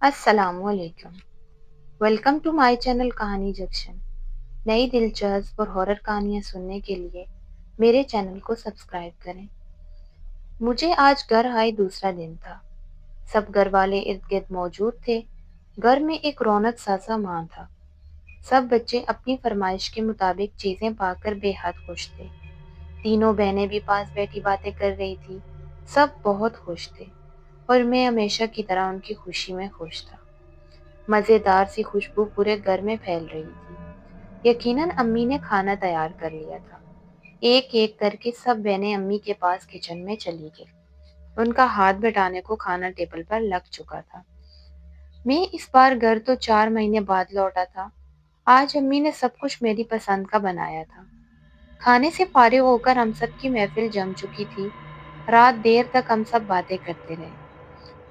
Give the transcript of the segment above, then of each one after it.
السلام علیکم۔ Welcome to my channel کہانی جنکشن۔ نئی دلچسپ اور ہارر کہانیاں سننے کے لیے میرے چینل کو سبسکرائب کریں۔ مجھے آج گھر آئے دوسرا دن تھا۔ سب گھر والے ارد گرد موجود تھے۔ گھر میں ایک رونق سا ماں تھا۔ سب بچے اپنی فرمائش کے مطابق چیزیں پا کر بے حد خوش تھے۔ تینوں بہنیں بھی پاس بیٹھی باتیں کر رہی تھی۔ سب بہت خوش تھے اور میں ہمیشہ کی طرح ان کی خوشی میں خوش تھا۔ مزیدار سی خوشبو پورے گھر میں پھیل رہی تھی۔ یقیناً امی نے کھانا تیار کر لیا تھا۔ ایک ایک کر کے سب بہنیں امی کے پاس کچن میں چلی گئی۔ ان کا ہاتھ بٹانے کو کھانا ٹیبل پر لگ چکا تھا۔ میں اس بار گھر تو 4 مہینے بعد لوٹا تھا۔ آج امی نے سب کچھ میری پسند کا بنایا تھا۔ کھانے سے فارغ ہو کر ہم سب کی محفل جم چکی تھی۔ رات دیر تک ہم سب باتیں کرتے رہے۔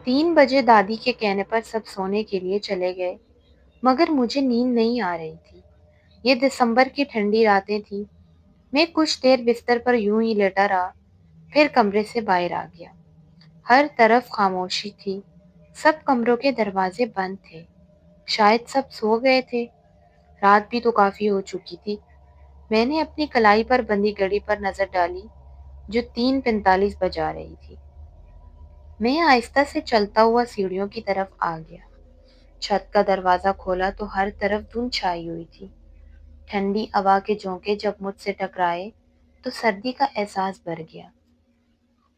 3 بجے دادی کے کہنے پر سب سونے کے لیے چلے گئے، مگر مجھے نیند نہیں آ رہی تھی۔ یہ دسمبر کی ٹھنڈی راتیں تھیں۔ میں کچھ دیر بستر پر یوں ہی لیٹا رہا، پھر کمرے سے باہر آ گیا۔ ہر طرف خاموشی تھی۔ سب کمروں کے دروازے بند تھے۔ شاید سب سو گئے تھے۔ رات بھی تو کافی ہو چکی تھی۔ میں نے اپنی کلائی پر بندھی گھڑی پر نظر ڈالی جو 3:45 بجا رہی تھی۔ میں آہستہ سے چلتا ہوا سیڑھیوں کی طرف آ گیا۔ چھت کا دروازہ کھولا تو ہر طرف دھند چھائی ہوئی تھی۔ ٹھنڈی ہوا کے جھونکے جب مجھ سے ٹکرائے تو سردی کا احساس بڑھ گیا۔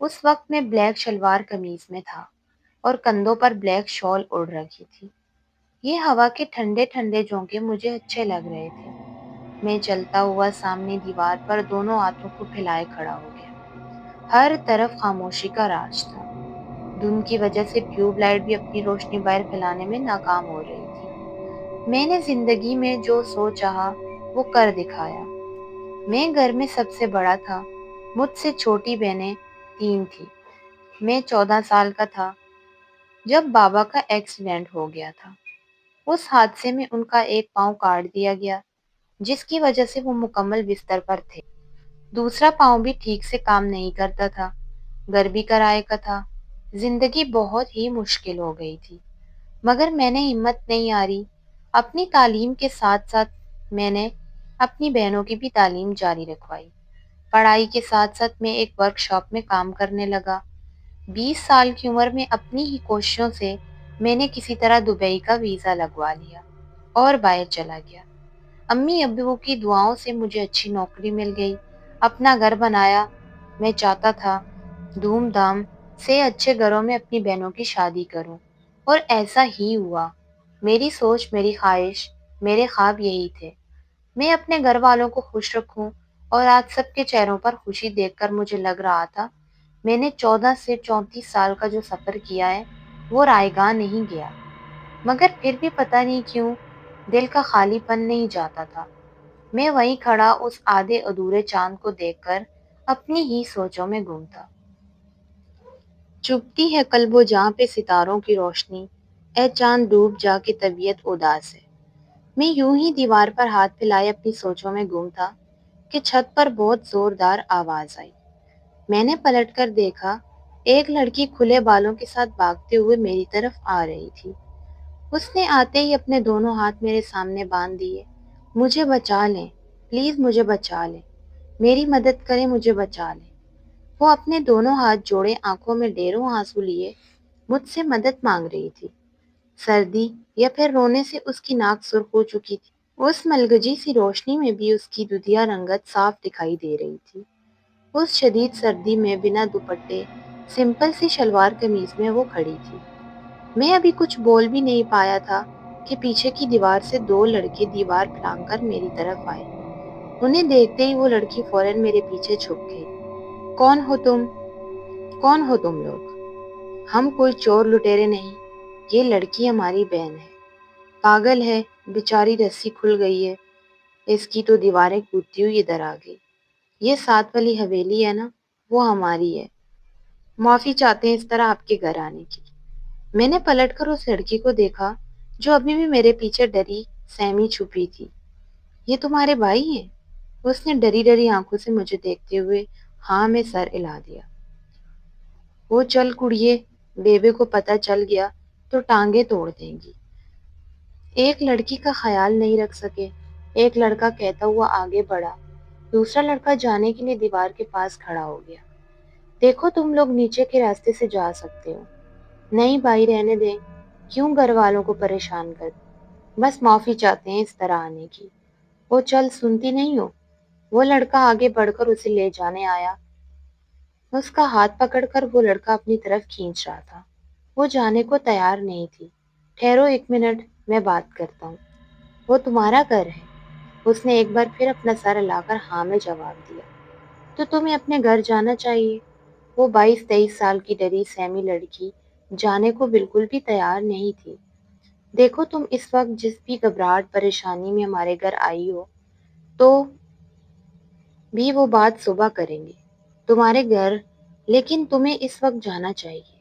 اس وقت میں بلیک شلوار قمیض میں تھا اور کندھوں پر بلیک شال اوڑھ رکھی تھی۔ یہ ہوا کے ٹھنڈے ٹھنڈے جھونکے مجھے اچھے لگ رہے تھے۔ میں چلتا ہوا سامنے دیوار پر دونوں ہاتھوں کو پھیلائے کھڑا ہو گیا۔ ہر طرف خاموشی کا راج تھا۔ دھند کی وجہ سے ٹیوب لائٹ بھی اپنی روشنی باہر پھیلانے میں ناکام ہو رہی تھی۔ میں نے زندگی میں جو چاہا وہ کر دکھایا۔ میں گھر میں سب سے بڑا تھا۔ مجھ سے چھوٹی بہنیں 3 تھیں۔ میں 14 سال کا تھا جب بابا کا ایکسیڈنٹ ہو گیا تھا۔ اس حادثے میں ان کا ایک پاؤں کاٹ دیا گیا، جس کی وجہ سے وہ مکمل بستر پر تھے۔ دوسرا پاؤں بھی ٹھیک سے کام نہیں کرتا تھا۔ گھر بھی کرائے کا تھا۔ زندگی بہت ہی مشکل ہو گئی تھی، مگر میں نے ہمت نہیں ہاری۔ اپنی تعلیم کے ساتھ ساتھ میں نے اپنی بہنوں کی بھی تعلیم جاری رکھوائی۔ پڑھائی کے ساتھ ساتھ میں ایک ورک شاپ میں کام کرنے لگا۔ 20 سال کی عمر میں اپنی ہی کوششوں سے میں نے کسی طرح دبئی کا ویزا لگوا لیا اور باہر چلا گیا۔ امی ابو کی دعاؤں سے مجھے اچھی نوکری مل گئی، اپنا گھر بنایا۔ میں چاہتا تھا دھوم دھام سے اچھے گھروں میں اپنی بہنوں کی شادی کروں، اور ایسا ہی ہوا۔ میری سوچ، میری خواہش، میرے خواب یہی تھے۔ میں اپنے گھر والوں کو خوش رکھوں، اور آج سب کے چہروں پر خوشی دیکھ کر مجھے لگ رہا تھا میں نے 14 سے 34 سال کا جو سفر کیا ہے وہ رائے گاہ نہیں گیا۔ مگر پھر بھی پتہ نہیں کیوں دل کا خالی پن نہیں جاتا تھا۔ میں وہیں کھڑا اس آدھے ادھورے چاند کو دیکھ کر اپنی ہی سوچوں میں گم تھا۔ چبھتی ہے قلب و جاں پہ ستاروں کی روشنی، اے چاند ڈوب جا کے طبیعت اداس ہے۔ میں یوں ہی دیوار پر ہاتھ پھیلائے اپنی سوچوں میں گم تھا کہ چھت پر بہت زوردار آواز آئی۔ میں نے پلٹ کر دیکھا، ایک لڑکی کھلے بالوں کے ساتھ بھاگتے ہوئے میری طرف آ رہی تھی۔ اس نے آتے ہی اپنے دونوں ہاتھ میرے سامنے باندھ دیے۔ مجھے بچا لیں، پلیز مجھے بچا لیں، میری مدد کریں، مجھے بچا لیں۔ وہ اپنے دونوں ہاتھ جوڑے، آنکھوں میں ڈھیروں آنسو لیے مجھ سے مدد مانگ رہی تھی۔ سردی یا پھر رونے سے اس کی ناک سرخ ہو چکی تھی۔ اس ملگجی سی روشنی میں بھی اس کی دودھیا رنگت صاف دکھائی دے رہی تھی۔ اس شدید سردی میں بنا دوپٹے، سمپل سی شلوار قمیض میں وہ کھڑی تھی۔ میں ابھی کچھ بول بھی نہیں پایا تھا کہ پیچھے کی دیوار سے 2 لڑکے دیوار پھلانگ کر میری طرف آئے۔ انہیں دیکھتے ہی وہ لڑکی فوراً میرے پیچھے چھپ گئی۔ کون ہو تم؟ کون ہو تم لوگ؟ ہم کوئی چور لٹیرے نہیں، یہ لڑکی ہماری بہن ہے۔ پاگل ہے بیچاری، رسی کھل گئی ہے اس کی تو دیواریں کودتی ہوئی ادھر آ گئی۔ یہ ساتھ والی حویلی ہے نا، وہ ہماری ہے۔ معافی چاہتے ہیں اس طرح آپ کے گھر آنے کی۔ میں نے پلٹ کر اس لڑکی کو دیکھا جو ابھی بھی میرے پیچھے ڈری سہمی چھپی تھی۔ یہ تمہارے بھائی ہیں؟ اس نے ڈری ڈری آنکھوں سے مجھے دیکھتے ہوئے ہاں میں سر ہلا دیا۔ وہ چل کڑیے، بیبے کو پتہ چل گیا تو ٹانگیں توڑ دیں گی۔ ایک لڑکی کا خیال نہیں رکھ سکے، ایک لڑکا کہتا ہوا آگے بڑھا، دوسرا لڑکا جانے کے لیے دیوار کے پاس کھڑا ہو گیا۔ دیکھو تم لوگ نیچے کے راستے سے جا سکتے ہو۔ نہیں بھائی رہنے دیں، کیوں گھر والوں کو پریشان کر، بس معافی چاہتے ہیں اس طرح آنے کی۔ وہ چل سنتی نہیں ہو؟ وہ لڑکا آگے بڑھ کر اسے لے جانے آیا، اس کا ہاتھ پکڑ کر وہ لڑکا اپنی طرف کھینچ رہا تھا۔ وہ جانے کو تیار نہیں تھی۔ ٹھہرو ایک منٹ، میں بات کرتا ہوں۔ وہ تمہارا گھر ہے؟ اس نے ایک بار پھر اپنا سر ہلا کر ہاں میں جواب دیا۔ تو تمہیں اپنے گھر جانا چاہیے۔ وہ 22-23 سال کی ڈری سہمی لڑکی جانے کو بالکل بھی تیار نہیں تھی۔ دیکھو تم اس وقت جس بھی گھبراہٹ پریشانی میں ہمارے گھر آئی ہو تو بھی وہ بات صبح کریں گے تمہارے گھر، لیکن تمہیں اس وقت جانا چاہیے۔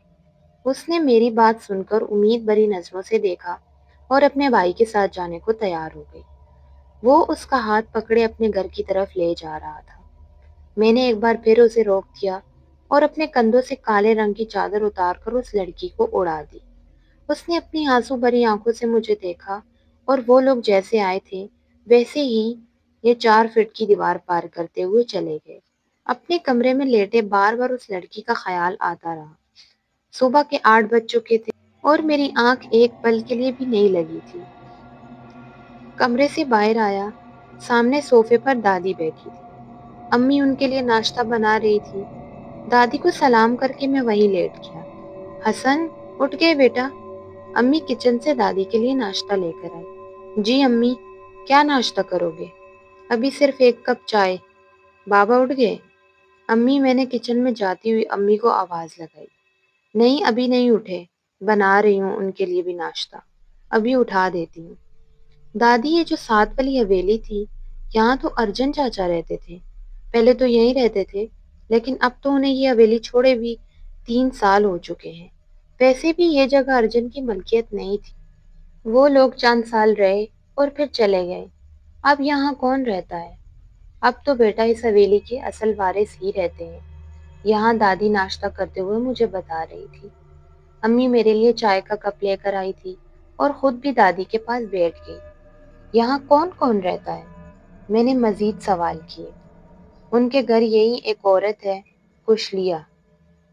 اس نے میری بات سن کر امید بھری نظروں سے دیکھا اور اپنے بھائی کے ساتھ جانے کو تیار ہو گئی۔ وہ اس کا ہاتھ پکڑے اپنے گھر کی طرف لے جا رہا تھا۔ میں نے ایک بار پھر اسے روک دیا اور اپنے کندھوں سے کالے رنگ کی چادر اتار کر اس لڑکی کو اڑا دی۔ اس نے اپنی آنسو بھری آنکھوں سے مجھے دیکھا اور وہ لوگ جیسے آئے تھے ویسے ہی یہ 4 فٹ کی دیوار پار کرتے ہوئے چلے گئے۔ اپنے کمرے میں لیٹے بار بار اس لڑکی کا خیال آتا رہا۔ صبح کے 8 بج چکے تھے اور میری آنکھ ایک پل کے لیے بھی نہیں لگی تھی۔ کمرے سے باہر آیا، سامنے صوفے پر دادی بیٹھی تھی۔ امی ان کے لیے ناشتہ بنا رہی تھی۔ دادی کو سلام کر کے میں وہیں لیٹ گیا۔ حسن اٹھ گئے بیٹا؟ امی کچن سے دادی کے لیے ناشتہ لے کر آئی۔ جی امی، کیا ناشتہ کرو گے؟ ابھی صرف 1 کپ چائے۔ بابا اٹھ گئے؟ امی، میں نے کچن میں جاتی ہوئی امی کو آواز لگائی۔ نہیں ابھی نہیں اٹھے، بنا رہی ہوں ان کے لیے بھی ناشتہ، ابھی اٹھا دیتی ہوں۔ دادی، یہ جو 7 والی حویلی تھی، یہاں تو ارجن چاچا رہتے تھے، پہلے تو یہیں رہتے تھے، لیکن اب تو انہیں یہ حویلی چھوڑے بھی 3 سال ہو چکے ہیں۔ ویسے بھی یہ جگہ ارجن کی ملکیت نہیں تھی، وہ لوگ چند سال رہے اور پھر چلے گئے۔ اب یہاں کون رہتا ہے؟ اب تو بیٹا اس حویلی کے اصل وارث ہی رہتے ہیں، یہاں دادی ناشتہ کرتے ہوئے مجھے بتا رہی تھی۔ امی میرے لیے چائے کا کپ لے کر آئی تھی اور خود بھی دادی کے پاس بیٹھ گئی۔ یہاں کون کون رہتا ہے؟ میں نے مزید سوال کیے۔ ان کے گھر یہی ایک عورت ہے، کشلیا،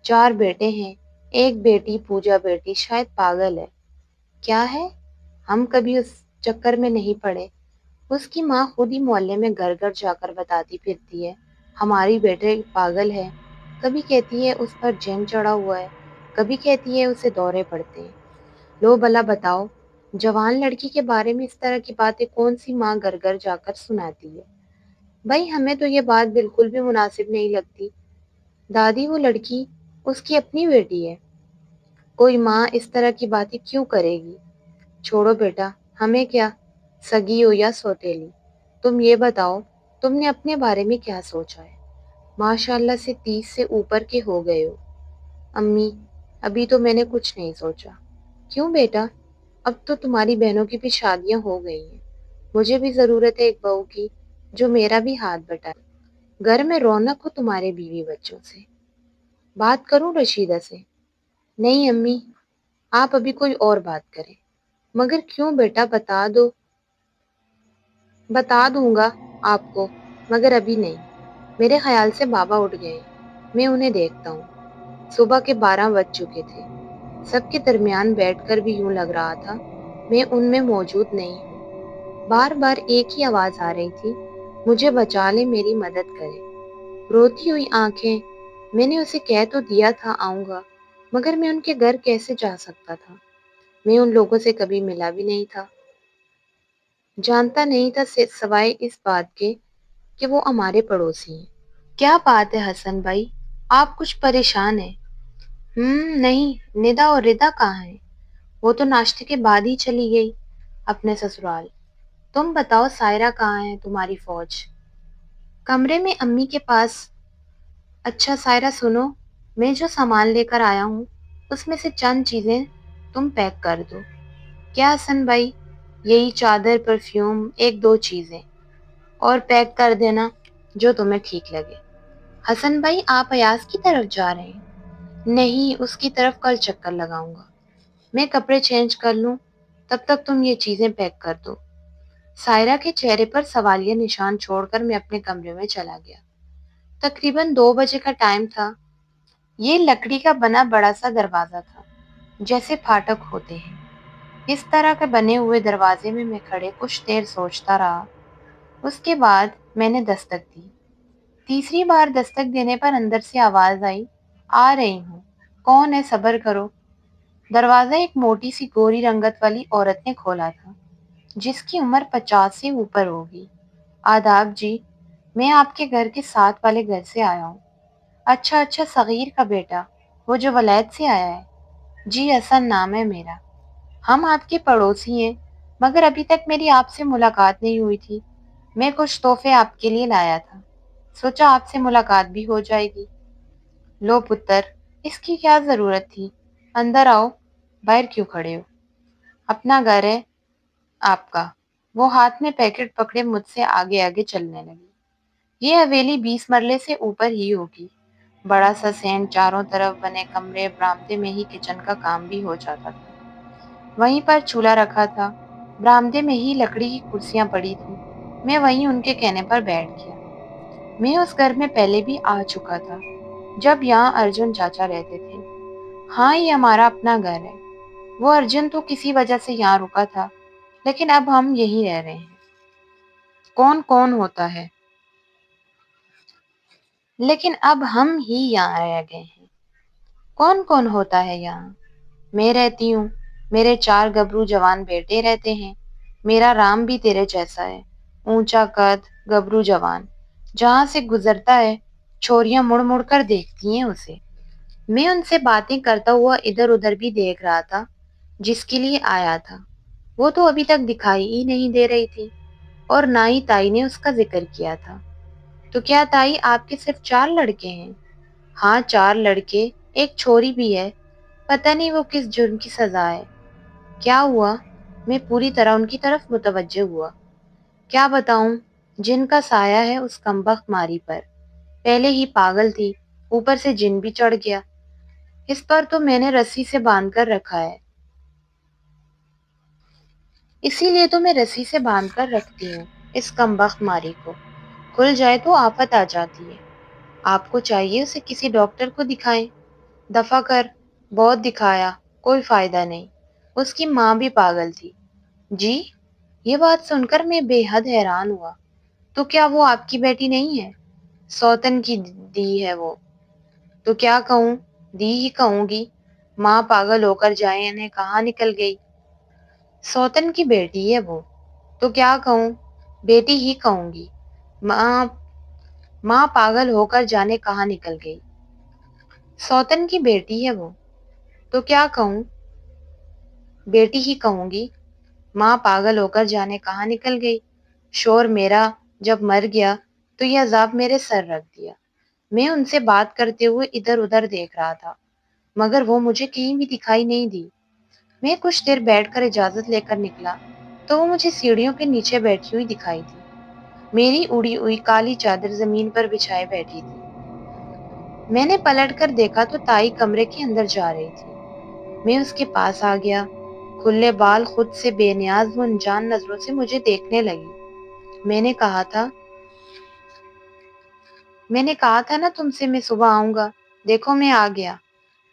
4 بیٹے ہیں، ایک بیٹی پوجا بیٹی شاید پاگل ہے۔ کیا ہے؟ ہم کبھی اس چکر میں نہیں پڑے۔ اس کی ماں خود ہی محلے میں گھر گھر جا کر بتاتی پھرتی ہے ہماری بیٹے پاگل ہے، کبھی کہتی ہے اس پر جن چڑھا ہوا ہے، کبھی کہتی ہے اسے دورے پڑتے ہیں۔ لو بھلا بتاؤ، جوان لڑکی کے بارے میں اس طرح کی باتیں کون سی ماں گھر گھر جا کر سناتی ہے؟ بھائی ہمیں تو یہ بات بالکل بھی مناسب نہیں لگتی۔ دادی، وہ لڑکی اس کی اپنی بیٹی ہے، کوئی ماں اس طرح کی باتیں کیوں کرے گی؟ چھوڑو بیٹا، ہمیں کیا، سگی ہو یا سوتیلی، تم یہ بتاؤ تم نے اپنے بارے میں کیا سوچا ہے؟ ماشاء اللہ سے 30 سے اوپر کے ہو گئے ہو۔ امی، ابھی تو میں نے کچھ نہیں سوچا۔ کیوں بیٹا؟ اب تو تمہاری بہنوں کی بھی شادیاں ہو گئی ہیں، مجھے بھی ضرورت ہے ایک بہو کی جو میرا بھی ہاتھ بٹائے، گھر میں رونق ہو تمہارے بیوی بچوں سے۔ بات کروں رشیدہ سے؟ نہیں امی، آپ ابھی کوئی اور بات کریں۔ مگر کیوں بیٹا، بتا دو۔ بتا دوں گا آپ کو، مگر ابھی نہیں۔ میرے خیال سے بابا اٹھ گئے، میں انہیں دیکھتا ہوں۔ صبح کے 12 بج چکے تھے، سب کے درمیان بیٹھ کر بھی یوں لگ رہا تھا میں ان میں موجود نہیں ہوں۔ بار بار ایک ہی آواز آ رہی تھی، مجھے بچا لے، میری مدد کرے۔ روتی ہوئی آنکھیں، میں نے اسے کہہ تو دیا تھا آؤں گا، مگر میں ان کے گھر کیسے جا سکتا تھا؟ میں ان لوگوں سے کبھی ملا بھی نہیں تھا، جانتا نہیں تھا سوائے اس بات کے کہ وہ ہمارے پڑوسی ہیں۔ کیا بات ہے حسن بھائی، آپ کچھ پریشان ہیں؟ نہیں، ندا اور ردا کہاں ہیں؟ وہ تو ناشتے کے بعد ہی چلی گئی اپنے سسرال۔ تم بتاؤ سائرہ کہاں ہے تمہاری فوج؟ کمرے میں امی کے پاس۔ اچھا سائرہ سنو، میں جو سامان لے کر آیا ہوں اس میں سے چند چیزیں تم پیک کر دو۔ کیا حسن بھائی؟ یہی چادر، پرفیوم، 1-2 چیزیں، اور پیک کر دینا جو تمہیں ٹھیک لگے۔ حسن بھائی، آپ ایاز کی طرف جا رہے ہیں؟ نہیں، اس کی طرف کل چکر لگاؤں گا۔ میں کپڑے چینج کر لوں، تب تک تم یہ چیزیں پیک کر دو۔ سائرہ کے چہرے پر سوالیہ نشان چھوڑ کر میں اپنے کمرے میں چلا گیا۔ تقریباً 2 بجے کا ٹائم تھا۔ یہ لکڑی کا بنا بڑا سا دروازہ تھا، جیسے پھاٹک ہوتے ہیں۔ اس طرح کے بنے ہوئے دروازے میں کھڑے کچھ دیر سوچتا رہا۔ اس کے بعد میں نے دستک دی۔ تیسری بار دستک دینے پر اندر سے آواز آئی، آ رہی ہوں، کون ہے، صبر کرو۔ دروازہ ایک موٹی سی گوری رنگت والی عورت نے کھولا تھا، جس کی عمر 50 سے اوپر ہوگی۔ آداب جی، میں آپ کے گھر کے ساتھ والے گھر سے آیا ہوں۔ اچھا، صغیر کا بیٹا، وہ جو ولایت سے آیا ہے؟ جی، حسن نام ہے میرا۔ ہم آپ کے پڑوسی ہیں، مگر ابھی تک میری آپ سے ملاقات نہیں ہوئی تھی۔ میں کچھ تحفے آپ کے لیے لایا تھا، سوچا آپ سے ملاقات بھی ہو جائے گی۔ لو پتر، اس کی کیا ضرورت تھی؟ اندر آؤ، باہر کیوں کھڑے ہو؟ اپنا گھر ہے آپ کا۔ وہ ہاتھ میں پیکٹ پکڑے مجھ سے آگے آگے چلنے لگی۔ یہ حویلی 20 مرلے سے اوپر ہی ہوگی۔ بڑا سا سین، چاروں طرف بنے کمرے، برآمدے میں ہی کچن کا کام بھی ہو جاتا تھا۔ وہیں پر چولہا رکھا تھا، برآمدے میں ہی لکڑی کی کرسیاں پڑی تھیں۔ میں وہیں ان کے کہنے پر بیٹھ گیا۔ میں اس گھر میں پہلے بھی آ چکا تھا، جب یہاں ارجن چاچا رہتے تھے۔ ہاں، یہ ہمارا اپنا گھر ہے۔ وہ ارجن تو کسی وجہ سے یہاں رکا تھا، لیکن اب ہم یہیں رہ رہے ہیں۔ کون کون ہوتا ہے؟ لیکن اب ہم ہی یہاں رہ گئے ہیں۔ کون کون ہوتا ہے یہاں؟ میں رہتی ہوں، میرے 4 گبرو جوان بیٹے رہتے ہیں۔ میرا رام بھی تیرے جیسا ہے، اونچا قد، گبرو جوان۔ جہاں سے گزرتا ہے، چھوریاں مڑ مڑ کر دیکھتی ہیں اسے۔ میں ان سے باتیں کرتا ہوا ادھر ادھر بھی دیکھ رہا تھا، جس کے لیے آیا تھا۔ وہ تو ابھی تک دکھائی ہی نہیں دے رہی تھی، اور نہ ہی تائی نے اس کا ذکر کیا تھا۔ تو کیا تائی، آپ کے صرف 4 لڑکے ہیں؟ ہاں، 4 لڑکے، ایک چھوری بھی ہے۔ پتہ نہیں وہ کس جرم کی سزا ہے۔ کیا ہوا؟ میں پوری طرح ان کی طرف متوجہ ہوا۔ کیا بتاؤں، جن کا سایہ ہے اس کمبخت ماری پر۔ پہلے ہی پاگل تھی، اوپر سے جن بھی چڑھ گیا۔ اس پر تو میں نے رسی سے باندھ کر رکھا ہے۔ اسی لیے تو میں رسی سے باندھ کر رکھتی ہوں اس کمبخت ماری کو۔ کھل جائے تو آفت آ جاتی ہے۔ آپ کو چاہیے اسے کسی ڈاکٹر کو دکھائیں۔ دفع کر، بہت دکھایا، کوئی فائدہ نہیں۔ اس کی ماں بھی پاگل تھی۔ جی؟ یہ بات سن کر میں بے حد حیران ہوا۔ تو کیا وہ آپ کی بیٹی نہیں ہے؟ سوتن کی دی ہے وہ۔ تو کیا کہوں، دی ہی کہوں گی۔ ماں پاگل ہو کر جانے کہاں نکل گئی۔ سوتن کی بیٹی ہے وہ، تو کیا کہوں، بیٹی ہی کہوں گی۔ ماں پاگل ہو کر جانے کہاں نکل گئی۔ سوتن کی بیٹی ہے وہ، تو کیا کہوں، بیٹی ہی کہوں گی۔ ماں پاگل ہو کر جانے کہاں نکل گئی۔ شور میرا جب مر گیا تو یہ عذاب میرے سر رکھ دیا۔ میں ان سے بات کرتے ہوئے ادھر ادھر دیکھ رہا تھا، مگر وہ مجھے کہیں بھی دکھائی نہیں دی۔ میں کچھ دیر بیٹھ کر اجازت لے کر نکلا تو وہ مجھے سیڑھیوں کے نیچے بیٹھی ہوئی دکھائی دی۔ میری اڑی ہوئی کالی چادر زمین پر بچھائے بیٹھی تھی۔ میں نے پلٹ کر دیکھا تو تائی کمرے کے اندر جا رہی تھی۔ میں اس کے پاس آ گیا۔ کھلے بال خود سے بے نیاز و انجان نظروں سے مجھے دیکھنے لگی۔ میں نے کہا تھا نا تم سے میں صبح آؤں گا، دیکھو میں آ گیا۔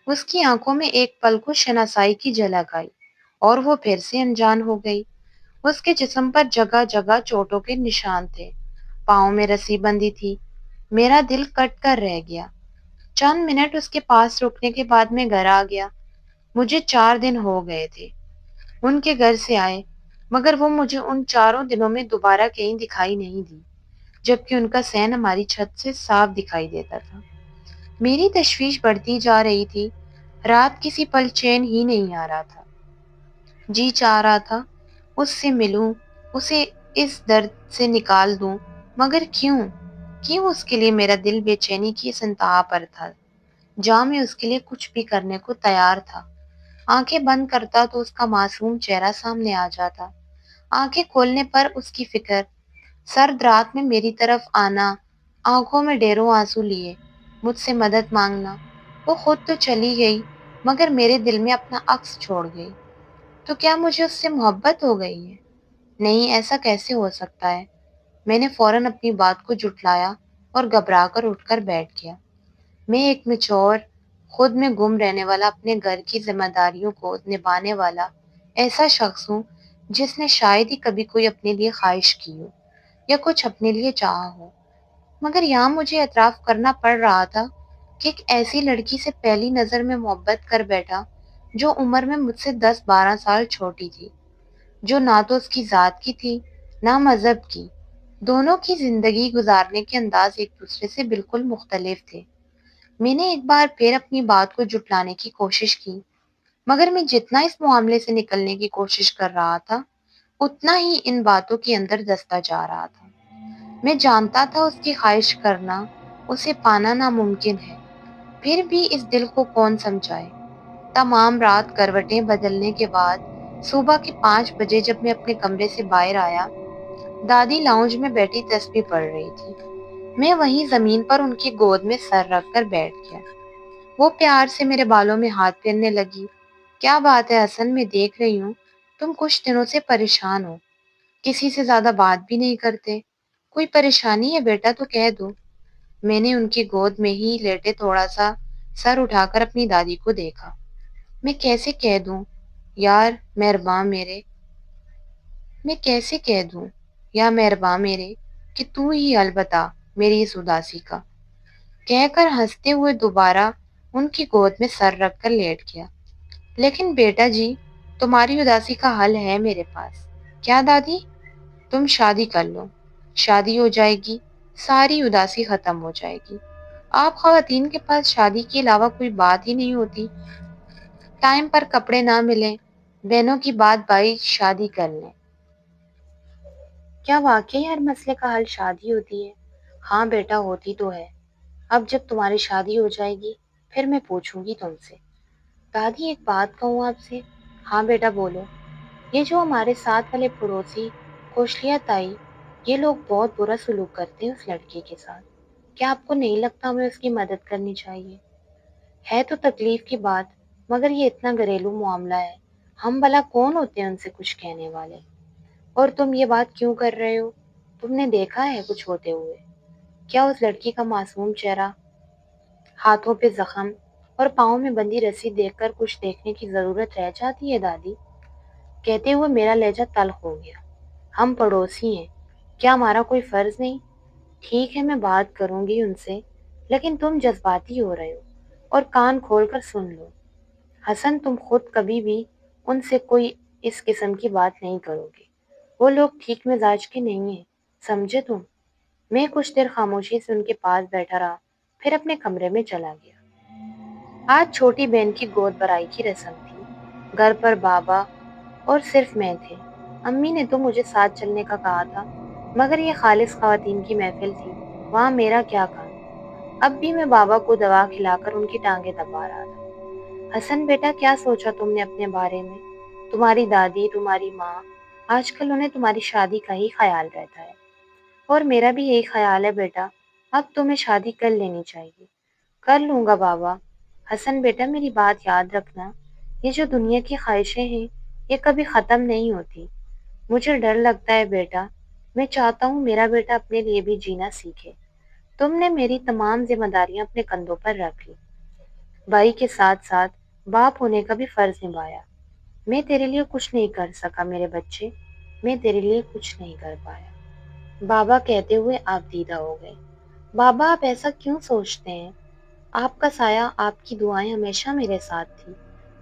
اس کی آنکھوں میں ایک پل کو شناسائی کی جھلک آئی، اور وہ پھر سے انجان ہو گئی۔ اس کے جسم پر جگہ جگہ چوٹوں کے نشان تھے، پاؤں میں رسی بندھی تھی۔ میرا دل کٹ کر رہ گیا۔ چند منٹ اس کے پاس رکنے کے بعد میں گھر آ گیا۔ مجھے 4 دن ہو گئے تھے ان کے گھر سے آئے، مگر وہ مجھے ان 4 دنوں میں دوبارہ کہیں دکھائی نہیں دی، جبکہ ان کا سین ہماری چھت سے صاف دکھائی دیتا تھا۔ میری تشویش بڑھتی جا رہی تھی۔ رات کسی پل چین ہی نہیں آ رہا تھا۔ جی چاہ رہا تھا اس سے ملوں، اسے اس درد سے نکال دوں، مگر کیوں اس کے لیے میرا دل بے چینی کی اس انتہا پر تھا جہاں میں اس کے لیے کچھ بھی کرنے کو تیار تھا۔ آنکھیں بند کرتا تو اس کا معصوم چہرہ سامنے آ جاتا، آنکھیں کھولنے پر اس کی فکر، سرد رات میں میری طرف آنا، آنکھوں میں ڈھیروں آنسو لیے مجھ سے مدد مانگنا۔ وہ خود تو چلی گئی، مگر میرے دل میں اپنا عکس چھوڑ گئی۔ تو کیا مجھے اس سے محبت ہو گئی ہے؟ نہیں، ایسا کیسے ہو سکتا ہے؟ میں نے فوراً اپنی بات کو جھٹلایا اور گھبرا کر اٹھ کر بیٹھ گیا۔ میں ایک میچور، خود میں گم رہنے والا، اپنے گھر کی ذمہ داریوں کو نبھانے والا ایسا شخص ہوں جس نے شاید ہی کبھی کوئی اپنے لیے خواہش کی ہو یا کچھ اپنے لیے چاہا ہو۔ مگر یہاں مجھے اعتراف کرنا پڑ رہا تھا کہ ایک ایسی لڑکی سے پہلی نظر میں محبت کر بیٹھا جو عمر میں مجھ سے 10-12 سال چھوٹی تھی، جو نہ تو اس کی ذات کی تھی نہ مذہب کی۔ دونوں کی زندگی گزارنے کے انداز ایک دوسرے سے بالکل مختلف تھے۔ میں نے ایک بار پھر اپنی بات کو جھٹلانے کی کوشش کی، مگر میں جتنا اس معاملے سے نکلنے کی کوشش کر رہا تھا اتنا ہی ان باتوں کے اندر دستا جا رہا تھا۔ میں جانتا تھا اس کی خواہش کرنا، اسے پانا ناممکن ہے، پھر بھی اس دل کو کون سمجھائے۔ تمام رات کروٹیں بدلنے کے بعد صبح کے 5 بجے جب میں اپنے کمرے سے باہر آیا، دادی لاؤنج میں بیٹھی تسبیح پڑھ رہی تھی۔ میں وہیں زمین پر ان کی گود میں سر رکھ کر بیٹھ گیا۔ وہ پیار سے میرے بالوں میں ہاتھ پھیرنے لگی۔ کیا بات ہے حسن، میں دیکھ رہی ہوں تم کچھ دنوں سے پریشان ہو، کسی سے زیادہ بات بھی نہیں کرتے۔ کوئی پریشانی ہے بیٹا تو کہہ دو۔ میں نے ان کی گود میں ہی لیٹے تھوڑا سا سر اٹھا کر اپنی دادی کو دیکھا۔ میں کیسے کہہ دوں یار مہرباں میرے میں کیسے کہہ دوں یا مہرباں میرے کہ تو ہی حل بتا میری اس اداسی کا، کہہ کر ہنستے ہوئے دوبارہ ان کی گود میں سر رکھ کر لیٹ گیا۔ لیکن بیٹا جی، تمہاری اداسی کا حل ہے میرے پاس۔ کیا دادی؟ تم شادی کر لو، شادی ہو جائے گی، ساری اداسی ختم ہو جائے گی۔ آپ خواتین کے پاس شادی کے علاوہ کوئی بات ہی نہیں ہوتی۔ ٹائم پر کپڑے نہ ملیں، بہنوں کی بات بائی شادی کر لیں۔ کیا واقعی ہر مسئلے کا حل شادی ہوتی ہے؟ ہاں بیٹا، ہوتی تو ہے۔ اب جب تمہاری شادی ہو جائے گی پھر میں پوچھوں گی تم سے۔ دادی ایک بات کہوں آپ سے؟ ہاں بیٹا بولو۔ یہ جو ہمارے ساتھ والے پڑوسی کوشلیا تائی، یہ لوگ بہت برا سلوک کرتے ہیں اس لڑکی کے ساتھ۔ کیا آپ کو نہیں لگتا ہمیں اس کی مدد کرنی چاہیے؟ ہے تو تکلیف کی بات، مگر یہ اتنا گھریلو معاملہ ہے، ہم بھلا کون ہوتے ہیں ان سے کچھ کہنے والے؟ اور تم یہ بات کیوں کر رہے ہو؟ تم نے دیکھا ہے کچھ ہوتے ہوئے؟ کیا اس لڑکی کا معصوم چہرہ، ہاتھوں پہ زخم اور پاؤں میں بندھی رسی دیکھ کر کچھ دیکھنے کی ضرورت رہ جاتی ہے دادی؟ کہتے ہوئے میرا لہجہ تلخ ہو گیا۔ ہم پڑوسی ہیں، کیا ہمارا کوئی فرض نہیں؟ ٹھیک ہے، میں بات کروں گی ان سے، لیکن تم جذباتی ہو رہے ہو، اور کان کھول کر سن لو۔ حسن، تم خود کبھی بھی ان سے کوئی اس قسم کی بات نہیں کرو گے، وہ لوگ ٹھیک مزاج کے نہیں ہیں، سمجھے تم؟ میں کچھ دیر خاموشی سے ان کے پاس بیٹھا رہا، پھر اپنے کمرے میں چلا گیا۔ آج چھوٹی بہن کی گود بھرائی کی رسم تھی۔ گھر پر بابا اور صرف میں تھے۔ امی نے تو مجھے ساتھ چلنے کا کہا تھا، مگر یہ خالص خواتین کی محفل تھی، وہاں میرا کیا کام؟ اب بھی میں بابا کو دوا کھلا کر ان کی ٹانگیں دبا رہا تھا۔ حسن بیٹا، کیا سوچا تم نے اپنے بارے میں؟ تمہاری دادی، تمہاری ماں، آج کل انہیں تمہاری شادی کا ہی خیال رہتا ہے، اور میرا بھی یہی خیال ہے بیٹا، اب تمہیں شادی کر لینی چاہیے۔ کر لوں گا بابا۔ حسن بیٹا، میری بات یاد رکھنا، یہ جو دنیا کی خواہشیں ہیں یہ کبھی ختم نہیں ہوتی۔ مجھے ڈر لگتا ہے بیٹا، میں چاہتا ہوں میرا بیٹا اپنے لیے بھی جینا سیکھے۔ تم نے میری تمام ذمہ داریاں اپنے کندھوں پر رکھ لی، بھائی کے ساتھ ساتھ باپ ہونے کا بھی فرض نبھایا۔ میں تیرے لیے کچھ نہیں کر سکا میرے بچے، میں تیرے لیے کچھ نہیں کر پایا، بابا کہتے ہوئے آپ دیدہ ہو گئے۔ بابا، آپ ایسا کیوں سوچتے ہیں؟ آپ کا سایہ، آپ کی دعائیں ہمیشہ میرے ساتھ تھی،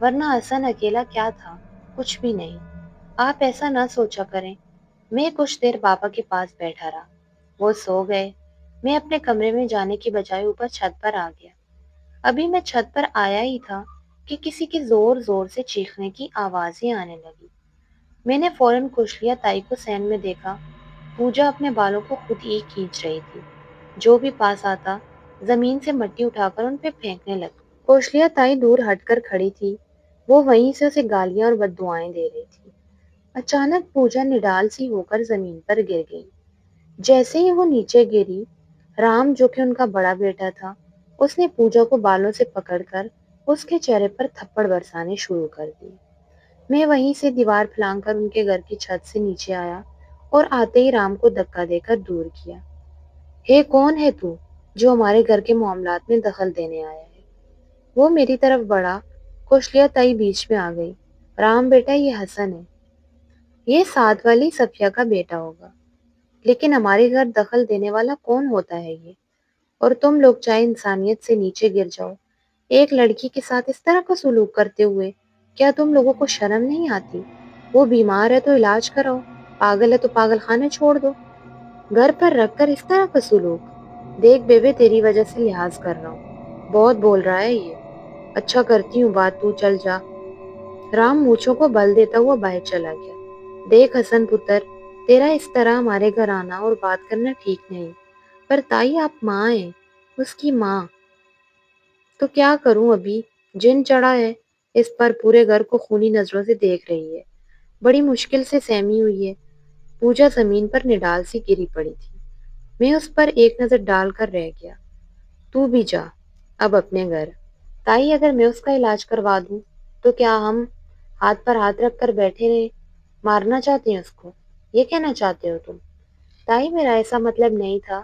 ورنہ حسن اکیلا کیا تھا؟ کچھ بھی نہیں۔ آپ ایسا نہ سوچا کریں۔ میں کچھ دیر بابا کے پاس بیٹھا رہا، وہ سو گئے۔ میں اپنے کمرے میں جانے کی بجائے اوپر چھت پر آ گیا۔ ابھی میں چھت پر آیا ہی تھا کہ کسی کی زور زور سے چیخنے کی آوازیں آنے لگی۔ میں نے فوراً کوشلیا تائی کو سین میں دیکھا۔ پوجا اپنے بالوں کو خود ہی کھینچ رہی تھی، جو بھی پاس آتا زمین سے مٹی اٹھا کر ان پہ پھینکنے لگی۔ کوشلیا تائی دور ہٹ کر کھڑی تھی، وہ وہیں سے اسے گالیاں اور بددعائیں دے رہی تھی۔ اچانک پوجا نڈال سی ہو کر زمین پر گر گئی۔ جیسے ہی وہ نیچے گری، رام، جو کہ ان کا بڑا بیٹا تھا، اس نے پوجا کو بالوں سے پکڑ کر اس کے چہرے پر تھپڑ برسانے شروع کر دیے۔ میں وہیں سے دیوار پھلانگ کر ان کے گھر کی چھت سے نیچے آیا اور آتے ہی رام کو دھکا دے کر دور کیا۔ کون ہے تو جو ہمارے گھر کے معاملات میں دخل دینے آیا ہے؟ وہ میری طرف بڑھا۔ کوشلیا تائی بیچ میں آ گئی۔ رام بیٹا، یہ حسن ہے، یہ ساتھ والی صفیہ کا بیٹا ہوگا، لیکن ہمارے گھر دخل دینے والا کون ہوتا ہے یہ؟ اور تم لوگ چاہے انسانیت سے نیچے گر جاؤ، ایک لڑکی کے ساتھ اس طرح کا سلوک کرتے ہوئے کیا تم لوگوں کو شرم نہیں آتی؟ وہ بیمار ہے تو علاج کراؤ، پاگل ہے تو پاگل خانے چھوڑ دو، گھر پر رکھ کر اس طرح کا سلوک۔ دیکھ بیوے، تیری وجہ سے لحاظ کر رہا ہوں، بہت بول رہا ہے یہ۔ اچھا کرتی ہوں بات، تو چل جا۔ رام مونچھوں کو بل دیتا ہوا باہر چلا گیا۔ دیکھ حسن پتر، تیرا اس طرح ہمارے گھر آنا اور بات کرنا ٹھیک نہیں، پر تائی آپ ماں ہیں، اس کی ماں، تو کیا کروں؟ ابھی جن چڑھا ہے اس پر، پورے گھر کو خونی نظروں سے دیکھ رہی ہے، بڑی مشکل سے سہمی ہوئی ہے۔ پوجا زمین پر نڈال سی گری پڑی تھی۔ میں اس پر ایک نظر ڈال کر رہ گیا۔ تو بھی جا اب اپنے گھر۔ تائی، اگر میں اس کا علاج کروا دوں تو کیا ہم ہاتھ پر ہاتھ رکھ کر بیٹھے رہیں؟ مارنا چاہتے ہیں اس کو، یہ کہنا چاہتے ہو تم؟ تائی، میرا ایسا مطلب نہیں تھا،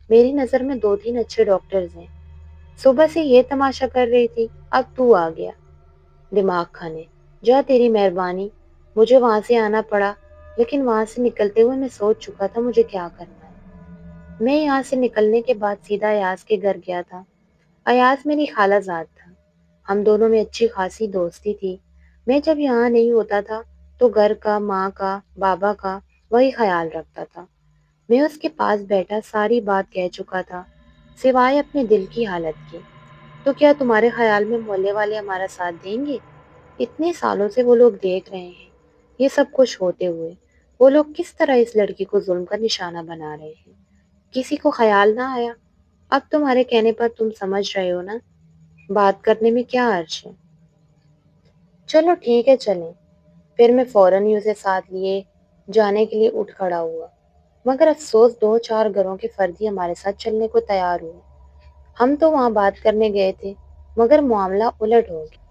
میری نظر میں 2-3 اچھے ڈاکٹرز ہیں، صبح سے یہ تماشا کر رہی تھی، اب تو آ گیا دماغ کھانے۔ جا، تیری مہربانی۔ مجھے وہاں سے آنا پڑا، لیکن وہاں سے نکلتے ہوئے میں سوچ چکا تھا مجھے کیا کرنا ہے۔ میں یہاں سے نکلنے کے بعد سیدھا ایاز کے گھر گیا تھا۔ ایاز میری خالہ زاد تھا، ہم دونوں میں اچھی خاصی دوستی تھی۔ میں جب یہاں نہیں ہوتا تھا تو گھر کا، ماں کا، بابا کا وہی خیال رکھتا تھا۔ میں اس کے پاس بیٹھا ساری بات کہہ چکا تھا، سوائے اپنے دل کی حالت کے۔ تو کیا تمہارے خیال میں محلے والے ہمارا ساتھ دیں گے؟ اتنے سالوں سے وہ لوگ دیکھ رہے ہیں یہ سب کچھ ہوتے ہوئے، وہ لوگ کس طرح اس لڑکی کو ظلم کا نشانہ بنا رہے ہیں۔ کسی کو خیال نہ آیا؟ اب تمہارے کہنے پر تم سمجھ رہے ہو نا، بات کرنے میں کیا حرج ہے؟ چلو ٹھیک ہے، چلیں۔ پھر میں فوراً ہی اسے ساتھ لیے جانے کے لیے اٹھ کھڑا ہوا، مگر افسوس 2-4 گھروں کے فردی ہمارے ساتھ چلنے کو تیار ہوئے۔ ہم تو وہاں بات کرنے گئے تھے، مگر معاملہ الٹ ہو گیا۔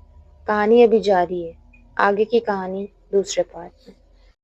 کہانی ابھی جاری ہے، آگے کی کہانی دوسرے پارٹ میں۔